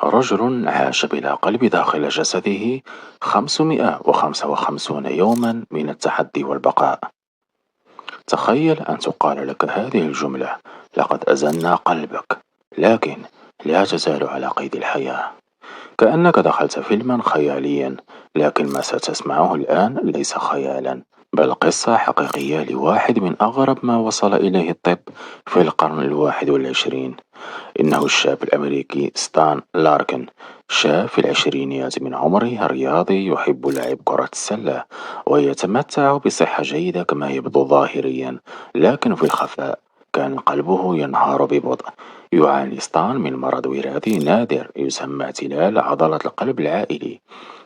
رجل عاش بلا قلب داخل جسده 555 يوما من التحدي والبقاء. تخيل أن تقال لك هذه الجملة: لقد أزلنا قلبك، لكن لا تزال على قيد الحياة. كأنك دخلت فيلما خياليا، لكن ما ستسمعه الآن ليس خيالا، بل قصة حقيقية لواحد من أغرب ما وصل إليه الطب في القرن ال21. إنه الشاب الأمريكي ستان لاركن، شاب في العشرينيات من عمره، رياضي يحب لعب كرة السلة ويتمتع بصحة جيدة كما يبدو ظاهريا، لكن في الخفاء كان قلبه ينهار ببطء. يعاني ستان من مرض وراثي نادر يسمى اعتلال عضلة القلب العائلي،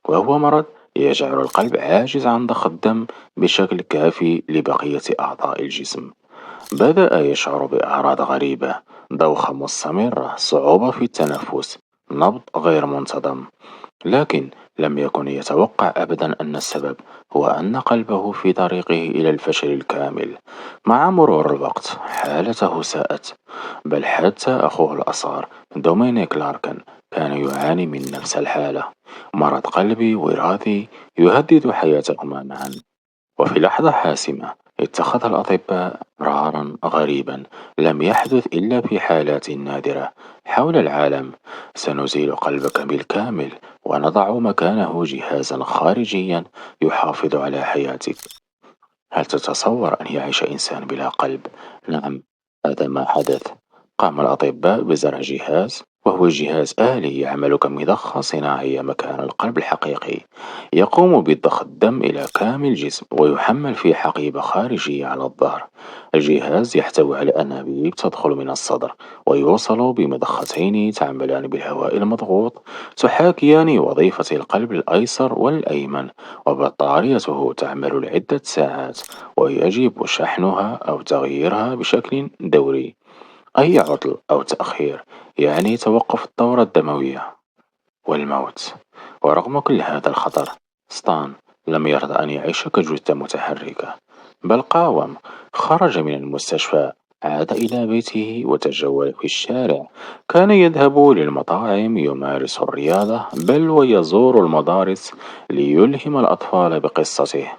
وهو مرض يجعل القلب عاجز عن ضخ الدم بشكل كافي لبقية أعضاء الجسم. بدأ يشعر بأعراض غريبة: دوخة مستمرة، صعوبة في التنفس، نبض غير منتظم. لكن لم يكن يتوقع أبدا أن السبب هو أن قلبه في طريقه إلى الفشل الكامل. مع مرور الوقت حالته ساءت، بل حتى أخوه الأصغر دومينيك لاركن كان يعاني من نفس الحالة: مرض قلبي وراثي يهدد حياتهما معا. وفي لحظة حاسمة اتخذ الأطباء قرارا غريبا لم يحدث إلا في حالات نادرة حول العالم: سنزيل قلبك بالكامل ونضع مكانه جهازا خارجيا يحافظ على حياتك. هل تتصور أن يعيش إنسان بلا قلب؟ نعم، هذا ما حدث. قام الأطباء بزرع جهاز، وهو جهاز آلي يعمل كمضخة صناعية مكان القلب الحقيقي، يقوم بضخ الدم إلى كامل الجسم ويحمل في حقيبة خارجية على الظهر. الجهاز يحتوي على أنابيب تدخل من الصدر ويوصل بمضختين تعملان بالهواء المضغوط، تحاكيان وظيفة القلب الأيسر والأيمن، وبطاريته تعمل لعدة ساعات ويجب شحنها أو تغييرها بشكل دوري. أي عطل أو تأخير يعني توقف الدورة الدموية والموت. ورغم كل هذا الخطر، ستان لم يرضى أن يعيش كجثة متحركة، بل قاوم. خرج من المستشفى، عاد إلى بيته وتجول في الشارع. كان يذهب للمطاعم، يمارس الرياضة، بل ويزور المدارس ليلهم الأطفال بقصته.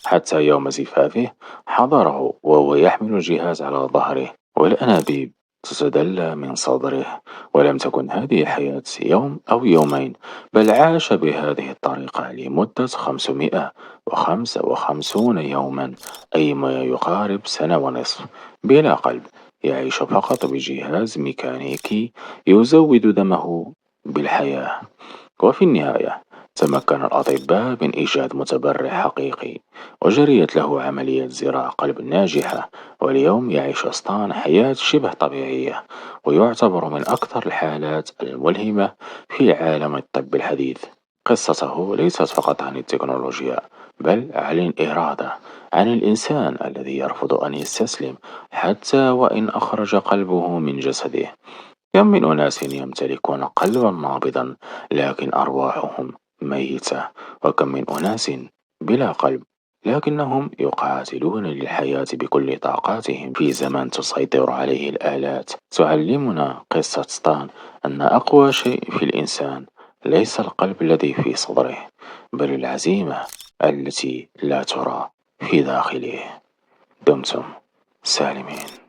حتى يوم زفافه حضره وهو يحمل الجهاز على ظهره والأنابيب تتدلى من صدره. ولم تكن هذه حياة يوم أو يومين، بل عاش بهذه الطريقة لمدة 555 يوما، أي ما يقارب سنة ونصف، بلا قلب. يعيش فقط بجهاز ميكانيكي يزود دمه بالحياة. وفي النهاية تمكن الأطباء من إيجاد متبرع حقيقي، وجريت له عملية زراعة قلب ناجحة. واليوم يعيش أسطان حياة شبه طبيعية، ويعتبر من أكثر الحالات الملهمة في عالم الطب الحديث. قصته ليست فقط عن التكنولوجيا، بل عن الإرادة، عن الإنسان الذي يرفض أن يستسلم حتى وإن أخرج قلبه من جسده. كم من أناس يمتلكون قلبا نابضا لكن أرواحهم ميتة، وكم من أناس بلا قلب لكنهم يقاتلون للحياة بكل طاقاتهم في زمن تسيطر عليه الآلات. تعلمنا قصة ستان أن أقوى شيء في الإنسان ليس القلب الذي في صدره، بل العزيمة التي لا ترى في داخله. دمتم سالمين.